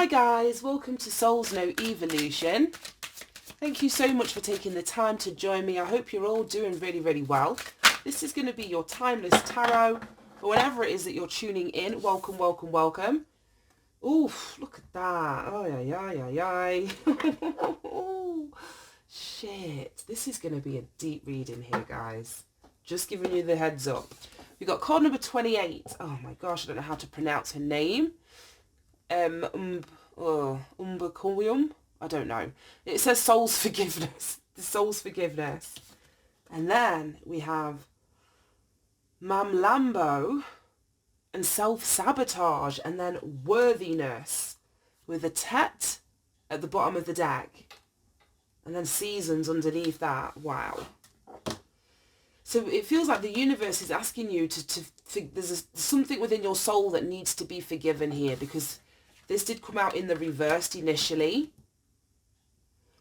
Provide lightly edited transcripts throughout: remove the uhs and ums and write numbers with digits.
Hi guys, welcome to Soul's No Evolution. Thank you so much for taking the time to join me. I hope you're all doing really well. This is going to be your timeless tarot, or whatever it is that you're tuning in. Welcome, welcome, welcome. Oof, look at that. Oh, yeah. Shit. This is going to be a deep reading here, guys. Just giving you the heads up. We've got card number 28. Oh my gosh, I don't know how to pronounce her name. Umbercolium? I don't know. It says Soul's Forgiveness. The Soul's Forgiveness. And then we have Mamlambo and Self-Sabotage, and then Worthiness with a Tet at the bottom of the deck. And then Seasons underneath that. Wow. So it feels like the universe is asking you there's something within your soul that needs to be forgiven here, because this did come out in the reversed initially.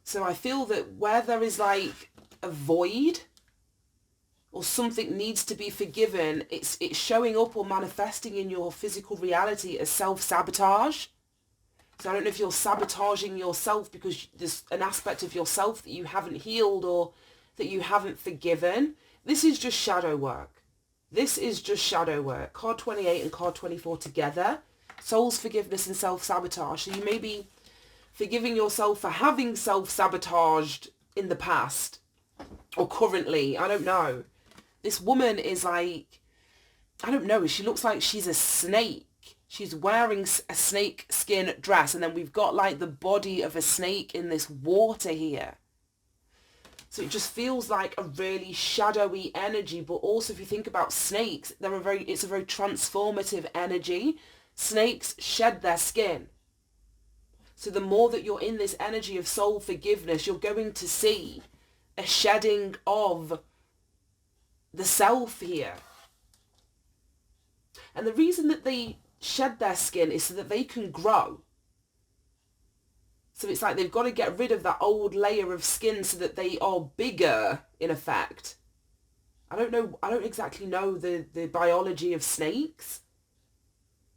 So I feel that where there is like a void or something needs to be forgiven, it's showing up or manifesting in your physical reality as self-sabotage. So I don't know if you're sabotaging yourself because there's an aspect of yourself that you haven't healed or that you haven't forgiven. This is just shadow work. This is just shadow work. Card 28 and card 24 together. Soul's forgiveness and self-sabotage. So you may be forgiving yourself for having self-sabotaged in the past or currently. I don't know. This woman is like, I don't know. She looks like she's a snake. She's wearing a snake skin dress. And then we've got like the body of a snake in this water here. So it just feels like a really shadowy energy. But also if you think about snakes, it's a very transformative energy. Snakes shed their skin. So the more that you're in this energy of soul forgiveness, you're going to see a shedding of the self here. And the reason that they shed their skin is so that they can grow. So it's like they've got to get rid of that old layer of skin so that they are bigger, in effect. I don't exactly know the biology of snakes.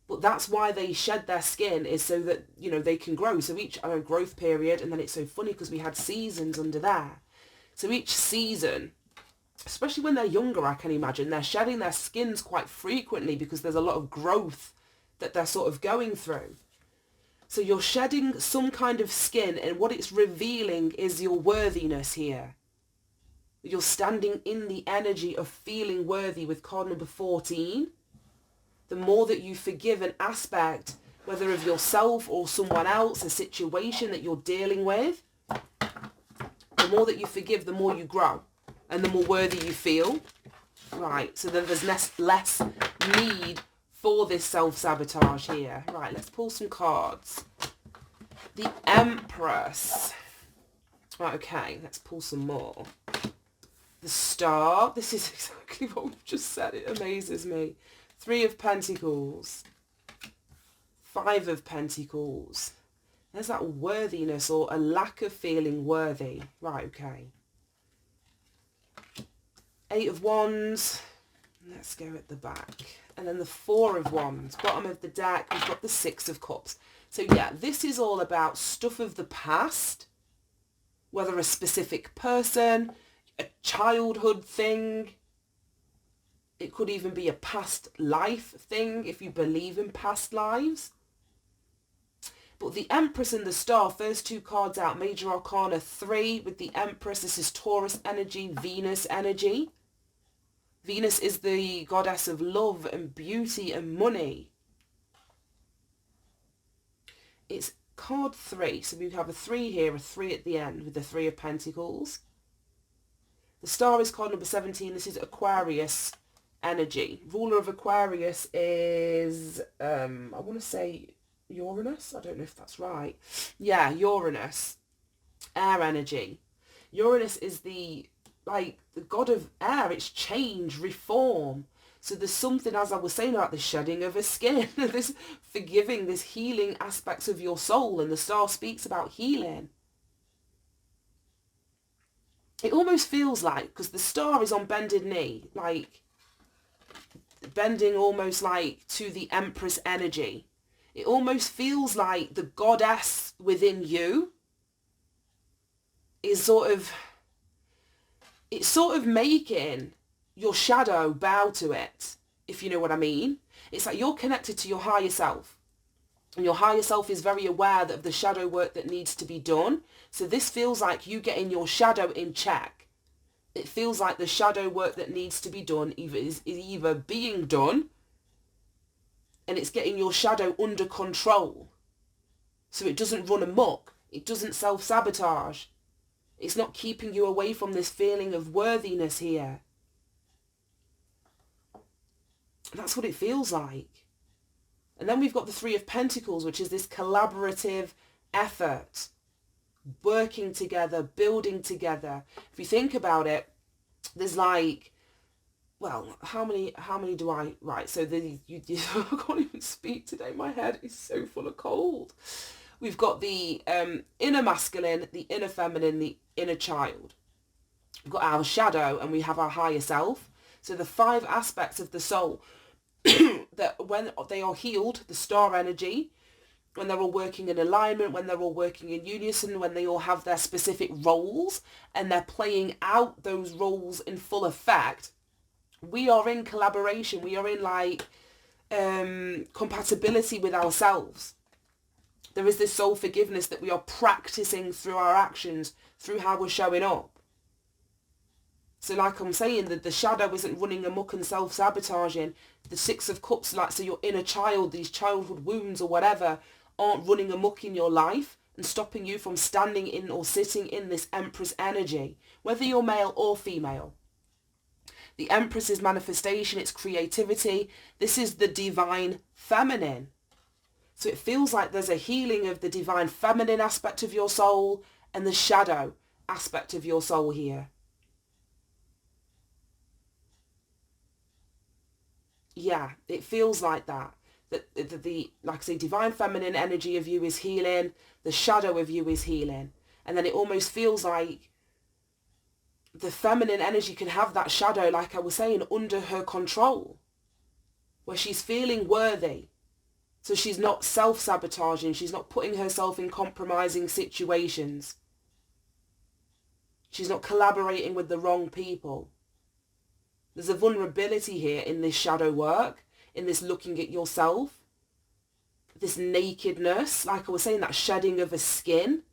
But that's why they shed their skin, is so that, you know, they can grow. So each growth period, and then it's so funny because we had seasons under there. So each season, especially when they're younger, I can imagine, they're shedding their skins quite frequently because there's a lot of growth that they're sort of going through. So you're shedding some kind of skin, and what it's revealing is your worthiness here. You're standing in the energy of feeling worthy with card number 14. The more that you forgive an aspect, whether of yourself or someone else, a situation that you're dealing with, the more that you forgive, the more you grow and the more worthy you feel. Right, so then there's less need for this self-sabotage here. Right, let's pull some cards. The Empress. Right, okay, let's pull some more. The Star. This is exactly what we've just said. It amazes me. 3 of Pentacles, 5 of Pentacles. There's that worthiness or a lack of feeling worthy. Right, okay. 8 of Wands. Let's go at the back. And then the 4 of Wands. Bottom of the deck, we've got the 6 of Cups. So yeah, this is all about stuff of the past. Whether a specific person, a childhood thing. It could even be a past life thing if you believe in past lives. But the Empress and the Star, first 2 cards out, Major Arcana 3 with the Empress. This is Taurus energy, Venus energy. Venus is the goddess of love and beauty and money. It's card 3. So we have a 3 here, a 3 at the end with the 3 of Pentacles. The Star is card number 17. This is Aquarius energy. Ruler of Aquarius is, I want to say Uranus. I don't know if that's right. Yeah, Uranus. Air energy. Uranus is the god of air. It's change, reform. So there's something, as I was saying, about the shedding of a skin, this forgiving, this healing aspects of your soul. And the Star speaks about healing. It almost feels like, because the Star is on bended knee, like bending almost like to the Empress energy. It almost feels like the goddess within you is it's sort of making your shadow bow to it, if you know what I mean. It's like you're connected to your higher self, and your higher self is very aware of the shadow work that needs to be done. So this feels like you getting your shadow in check. It feels like the shadow work that needs to be done is either being done, and it's getting your shadow under control so it doesn't run amok, it doesn't self-sabotage. It's not keeping you away from this feeling of worthiness here. That's what it feels like. And then we've got the Three of Pentacles, which is this collaborative effort, working together, building together. If you think about it, there's like, well, how many do I, right, so I can't even speak today, my head is so full of cold. We've got the inner masculine, the inner feminine, the inner child. We've got our shadow, and we have our higher self. So the 5 aspects of the soul that when they are healed, the star energy, when they're all working in alignment, when they're all working in unison, when they all have their specific roles and they're playing out those roles in full effect, we are in collaboration. We are in like compatibility with ourselves. There is this soul forgiveness that we are practicing through our actions, through how we're showing up. So like I'm saying, that the shadow isn't running amok and self-sabotaging. The 6 of Cups, like, so your inner child, these childhood wounds or whatever, aren't running amok in your life and stopping you from standing in or sitting in this Empress energy, whether you're male or female. The Empress is manifestation, it's creativity. This is the divine feminine. So it feels like there's a healing of the divine feminine aspect of your soul and the shadow aspect of your soul here. Yeah, it feels like that. That the like I say, divine feminine energy of you is healing, the shadow of you is healing. And then it almost feels like the feminine energy can have that shadow, like I was saying, under her control, where she's feeling worthy. So she's not self-sabotaging, she's not putting herself in compromising situations. She's not collaborating with the wrong people. There's a vulnerability here in this shadow work, in this looking at yourself, this nakedness, like I was saying, that shedding of a skin.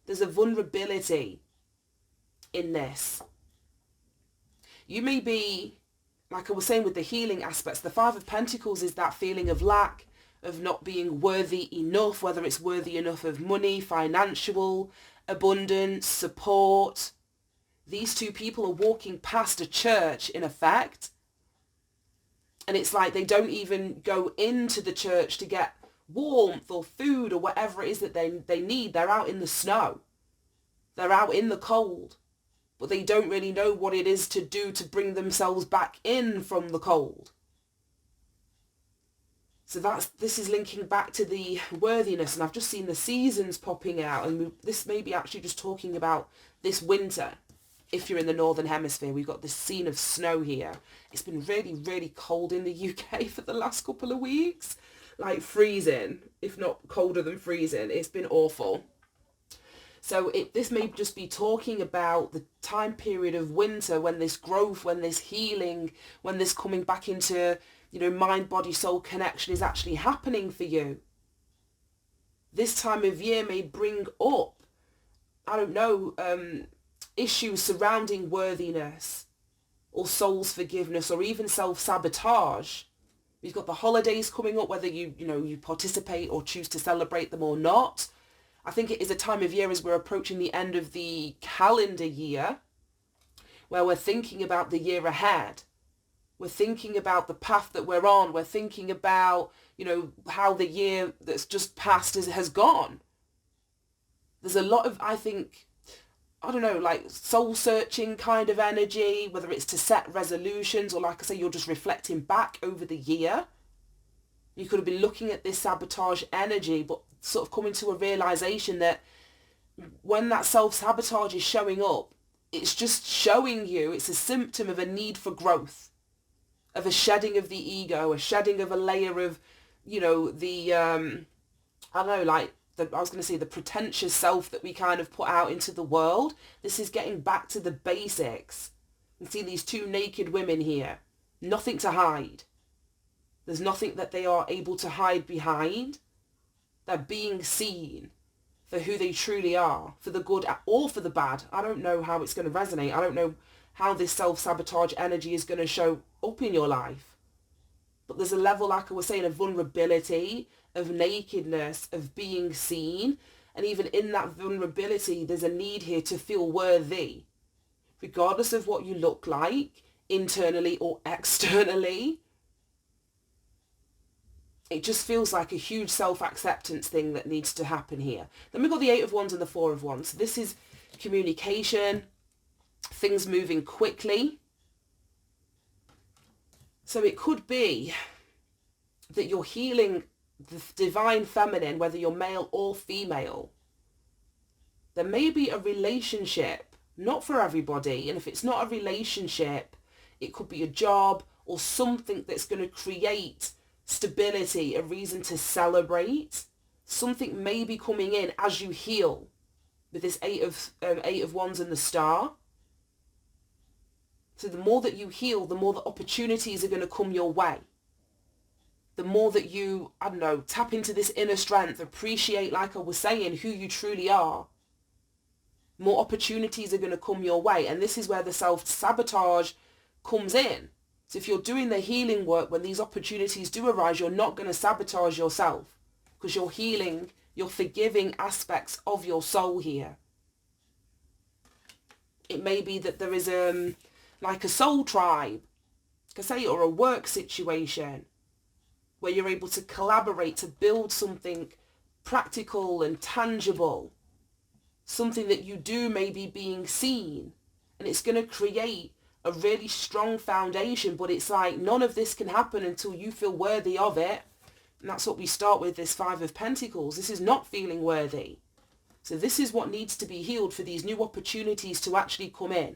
There's a vulnerability in this. You may be, like I was saying with the healing aspects, the 5 of Pentacles is that feeling of lack, of not being worthy enough, whether it's worthy enough of money, financial, abundance, support. These 2 people are walking past a church, in effect, and it's like they don't even go into the church to get warmth or food or whatever it is that they need. They're out in the snow. They're out in the cold, but they don't really know what it is to do to bring themselves back in from the cold. So this is linking back to the worthiness, and I've just seen the seasons popping out, and this may be actually just talking about this winter. If you're in the Northern Hemisphere, we've got this scene of snow here. It's been really, really cold in the UK for the last couple of weeks. Like freezing, if not colder than freezing. It's been awful. So this may just be talking about the time period of winter, when this growth, when this healing, when this coming back into, mind, body, soul connection is actually happening for you. This time of year may bring up, I don't know, issues surrounding worthiness or soul's forgiveness or even self-sabotage. We've got the holidays coming up, whether you participate or choose to celebrate them or not. I think it is a time of year, as we're approaching the end of the calendar year, where we're thinking about the year ahead. We're thinking about the path that we're on. We're thinking about, how the year that's just passed has gone. There's a lot of, I think, like soul-searching kind of energy, whether it's to set resolutions or, like I say, you're just reflecting back over the year. You could have been looking at this sabotage energy, but sort of coming to a realization that when that self-sabotage is showing up, it's just showing you, it's a symptom of a need for growth, of a shedding of the ego, a shedding of a layer of you know, the, I don't know, like, I was going to say the pretentious self that we kind of put out into the world. This is getting back to the basics. You see these two naked women here. Nothing to hide. There's nothing that they are able to hide behind. They're being seen for who they truly are, for the good or for the bad. I don't know how it's going to resonate. I don't know how this self-sabotage energy is going to show up in your life. But there's a level, like I was saying, of vulnerability, of nakedness, of being seen. And even in that vulnerability, there's a need here to feel worthy, regardless of what you look like, internally or externally. It just feels like a huge self-acceptance thing that needs to happen here. Then we've got the 8 of Wands and the 4 of Wands. So this is communication, things moving quickly. So it could be that you're healing the divine feminine, whether you're male or female. There may be a relationship, not for everybody. And if it's not a relationship, it could be a job or something that's going to create stability, a reason to celebrate. Something may be coming in as you heal with this eight of Wands and the Star. So the more that you heal, the more the opportunities are going to come your way. The more that you, I don't know, tap into this inner strength, appreciate, like I was saying, who you truly are, more opportunities are going to come your way. And this is where the self-sabotage comes in. So if you're doing the healing work, when these opportunities do arise, you're not going to sabotage yourself, because you're healing, you're forgiving aspects of your soul here. It may be that there is like a soul tribe, like I say, or a work situation where you're able to collaborate to build something practical and tangible, something that you do maybe being seen, and it's going to create a really strong foundation. But it's like none of this can happen until you feel worthy of it. And that's what we start with, this 5 of Pentacles. This is not feeling worthy. So this is what needs to be healed for these new opportunities to actually come in.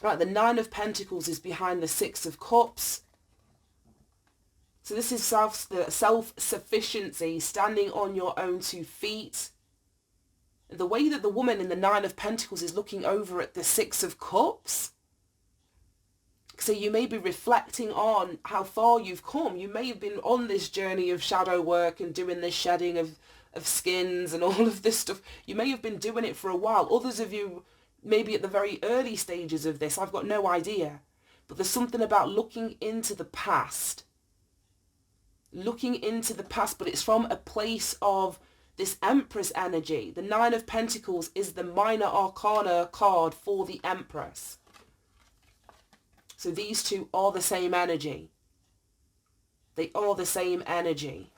Right, the 9 of Pentacles is behind the 6 of Cups. So this is self-sufficiency, standing on your own 2 feet. The way that the woman in the 9 of Pentacles is looking over at the 6 of Cups. So you may be reflecting on how far you've come. You may have been on this journey of shadow work and doing this shedding of skins and all of this stuff. You may have been doing it for a while. Others of you maybe at the very early stages of this. I've got no idea. But there's something about looking into the past. Looking into the past, but it's from a place of this Empress energy. The 9 of Pentacles is the minor arcana card for the Empress. So these two are the same energy. They are the same energy.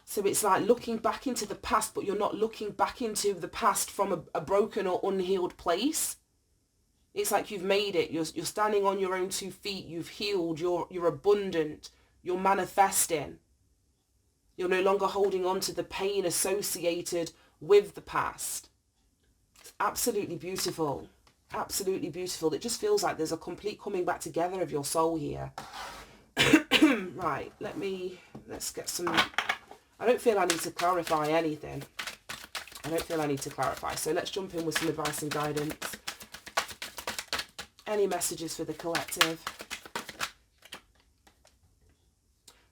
So it's like looking back into the past, but you're not looking back into the past from a broken or unhealed place. It's like you've made it. You're standing on your own 2 feet. You've healed. You're abundant. You're manifesting. You're no longer holding on to the pain associated with the past. It's absolutely beautiful. Absolutely beautiful. It just feels like there's a complete coming back together of your soul here. Right, let's get some... I don't feel I need to clarify anything. I don't feel I need to clarify. So let's jump in with some advice and guidance. Any messages for the collective?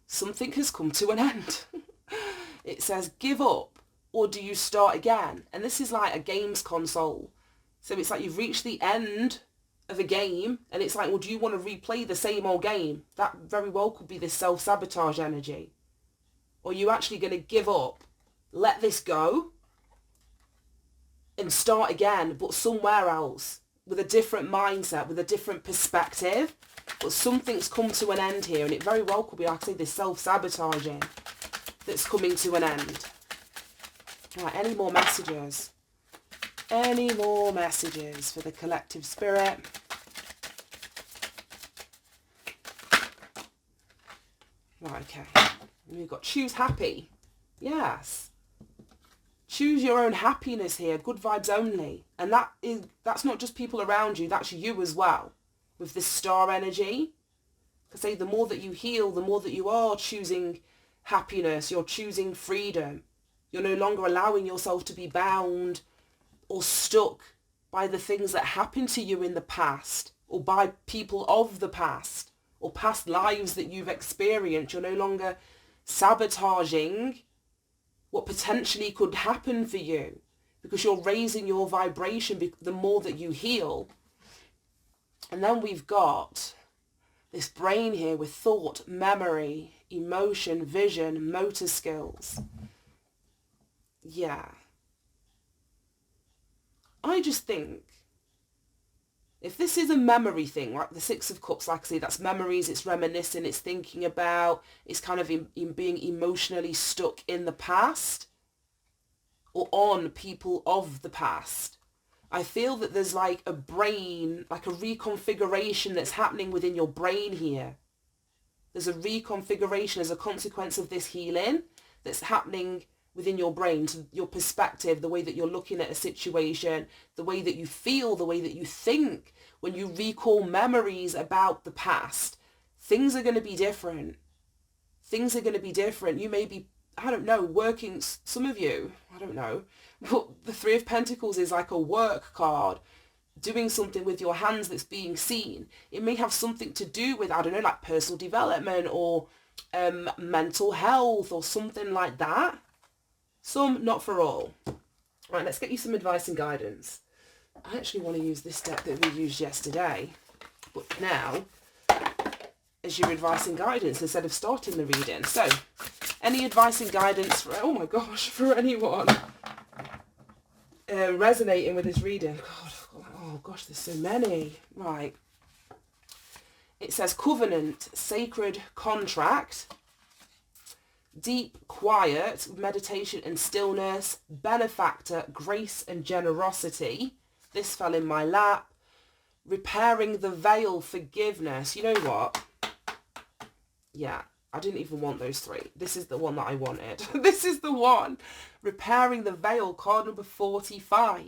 Something has come to an end. It says, give up or do you start again? And this is like a games console. So it's like you've reached the end of a game and it's like, well, do you want to replay the same old game? That very well could be this self-sabotage energy. Or are you actually going to give up, let this go and start again, but somewhere else, with a different mindset, with a different perspective? But something's come to an end here, and it very well could be, like I say, this self-sabotaging that's coming to an end. Right, any more messages? Any more messages for the collective spirit? Right, okay. We've got choose happy. Yes. Choose your own happiness here. Good vibes only. And that's not just people around you. That's you as well. With this star energy. I say the more that you heal, the more that you are choosing happiness, you're choosing freedom. You're no longer allowing yourself to be bound or stuck by the things that happened to you in the past, or by people of the past, or past lives that you've experienced. You're no longer sabotaging what potentially could happen for you, because you're raising your vibration the more that you heal. And then we've got this brain here with thought, memory, emotion, vision, motor skills. Yeah. I just think if this is a memory thing, like the Six of Cups, like I say, that's memories, it's reminiscing, it's thinking about, it's kind of in being emotionally stuck in the past or on people of the past. I feel that there's like a brain, like a reconfiguration that's happening within your brain here. There's a reconfiguration as a consequence of this healing that's happening within your brain, to your perspective, the way that you're looking at a situation, the way that you feel, the way that you think. When you recall memories about the past, things are going to be different. Things are going to be different. You may be, I don't know, working, some of you, I don't know, but the Three of Pentacles is like a work card, doing something with your hands that's being seen. It may have something to do with, I don't know, like personal development or mental health or something like that. Some, not for all. Right, let's get you some advice and guidance. I actually want to use this deck that we used yesterday, but now as your advice and guidance instead of starting the reading. So, any advice and guidance for, oh my gosh, for anyone resonating with this reading? God, oh gosh, there's so many. Right. It says covenant, sacred contract, deep quiet, meditation and stillness, benefactor, grace and generosity. This fell in my lap. Repairing the veil, forgiveness. You know what? Yeah, I didn't even want those three. This is the one that I wanted. This is the one. Repairing the veil, card number 45.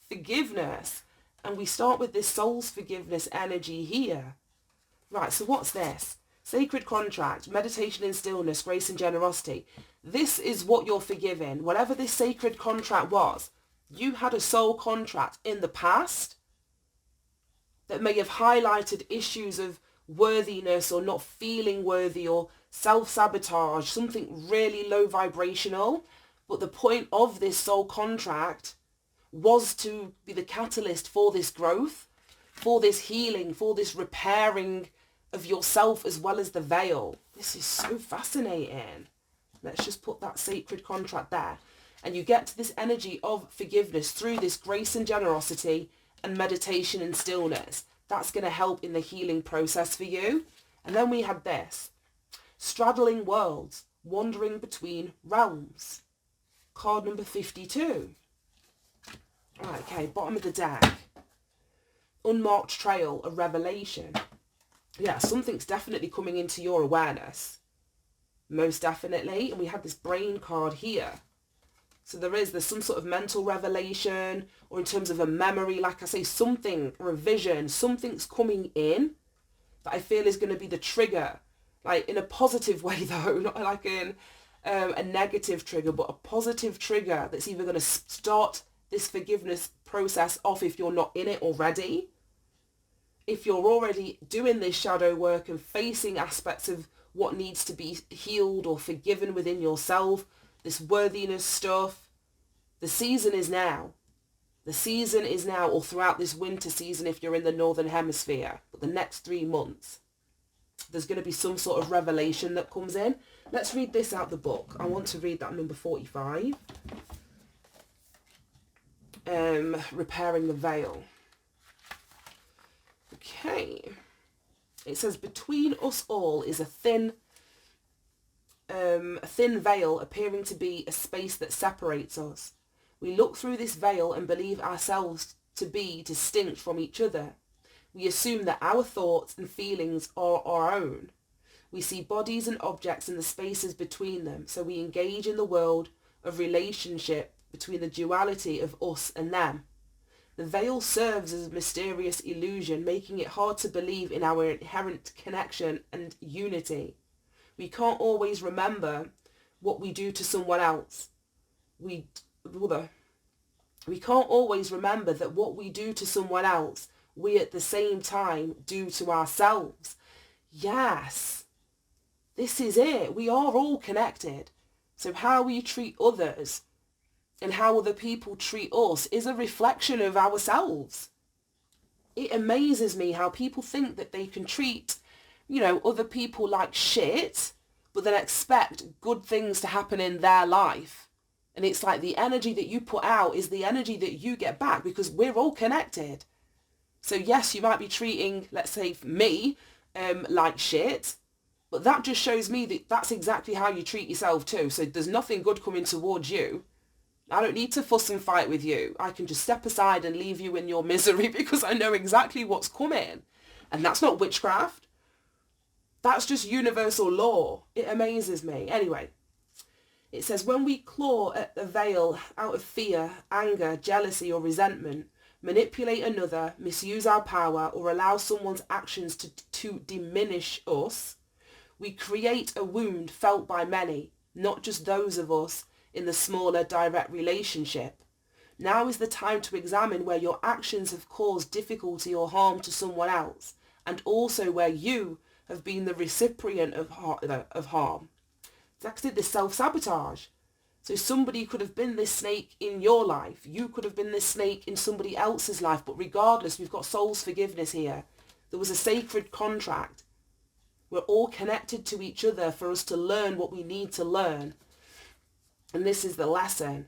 Forgiveness. And we start with this soul's forgiveness energy here. Right, so what's this? Sacred contract, meditation and stillness, grace and generosity. This is what you're forgiving. Whatever this sacred contract was, you had a soul contract in the past that may have highlighted issues of worthiness or not feeling worthy or self-sabotage, something really low vibrational. But the point of this soul contract was to be the catalyst for this growth, for this healing, for this repairing of yourself as well as the veil. This is so fascinating. Let's just put that sacred contract there. And you get to this energy of forgiveness through this grace and generosity and meditation and stillness. That's going to help in the healing process for you. And then we had this. Straddling worlds, wandering between realms. Card number 52. Right, okay, bottom of the deck. Unmarked trail, a revelation. Yeah, something's definitely coming into your awareness. Most definitely. And we had this brain card here. So there's some sort of mental revelation, or in terms of a memory, like I say, something, or a vision, something's coming in that I feel is going to be the trigger. Like in a positive way though, not like in a negative trigger, but a positive trigger that's either going to start this forgiveness process off if you're not in it already. If you're already doing this shadow work and facing aspects of what needs to be healed or forgiven within yourself, this worthiness stuff, the season is now. The season is now, or throughout this winter season if you're in the Northern Hemisphere, but the next 3 months, there's going to be some sort of revelation that comes in. Let's read this out the book. I want to read that number 45. Repairing the veil. Okay. It says, between us all is a thin veil appearing to be a space that separates us. We look through this veil and believe ourselves to be distinct from each other. We assume that our thoughts and feelings are our own. We see bodies and objects and the spaces between them, so we engage in the world of relationship between the duality of us and them. The veil serves as a mysterious illusion, making it hard to believe in our inherent connection and unity. We can't always remember what we do to someone else. We can't always remember that what we do to someone else, we at the same time do to ourselves. Yes, this is it. We are all connected. So how we treat others and how other people treat us is a reflection of ourselves. It amazes me how people think that they can treat, other people like shit, but then expect good things to happen in their life. And it's like the energy that you put out is the energy that you get back, because we're all connected. So yes, you might be treating, let's say, me like shit, but that just shows me that that's exactly how you treat yourself too. So there's nothing good coming towards you. I don't need to fuss and fight with you. I can just step aside and leave you in your misery because I know exactly what's coming. And that's not witchcraft. That's just universal law. It amazes me. Anyway, it says, when we claw at the veil out of fear, anger, jealousy or resentment, manipulate another, misuse our power, or allow someone's actions to diminish us, we create a wound felt by many, not just those of us in the smaller direct relationship. Now is the time to examine where your actions have caused difficulty or harm to someone else, and also where you have been the recipient of harm. It's actually this self-sabotage. So somebody could have been this snake in your life. You could have been this snake in somebody else's life. But regardless, we've got soul's forgiveness here. There was a sacred contract. We're all connected to each other for us to learn what we need to learn. And this is the lesson.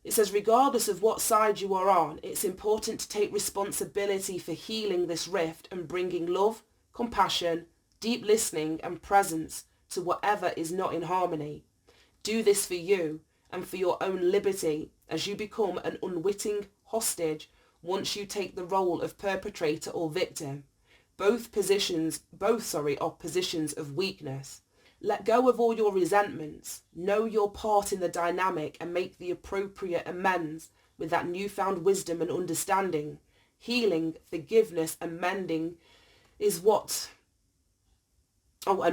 It says, regardless of what side you are on, it's important to take responsibility for healing this rift and bringing love, compassion, deep listening and presence to whatever is not in harmony. Do this for you and for your own liberty as you become an unwitting hostage once you take the role of perpetrator or victim. Both are positions of weakness. Let go of all your resentments. Know your part in the dynamic and make the appropriate amends with that newfound wisdom and understanding. Healing, forgiveness and mending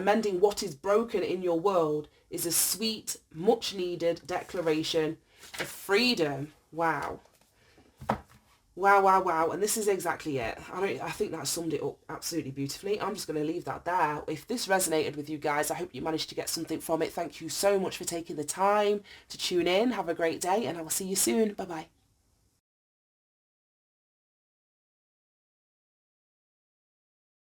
mending what is broken in your world is a sweet, much needed declaration of freedom. Wow. Wow, wow, wow. And this is exactly it. I think that summed it up absolutely beautifully. I'm just going to leave that there. If this resonated with you guys, I hope you managed to get something from it. Thank you so much for taking the time to tune in. Have a great day and I will see you soon. Bye-bye.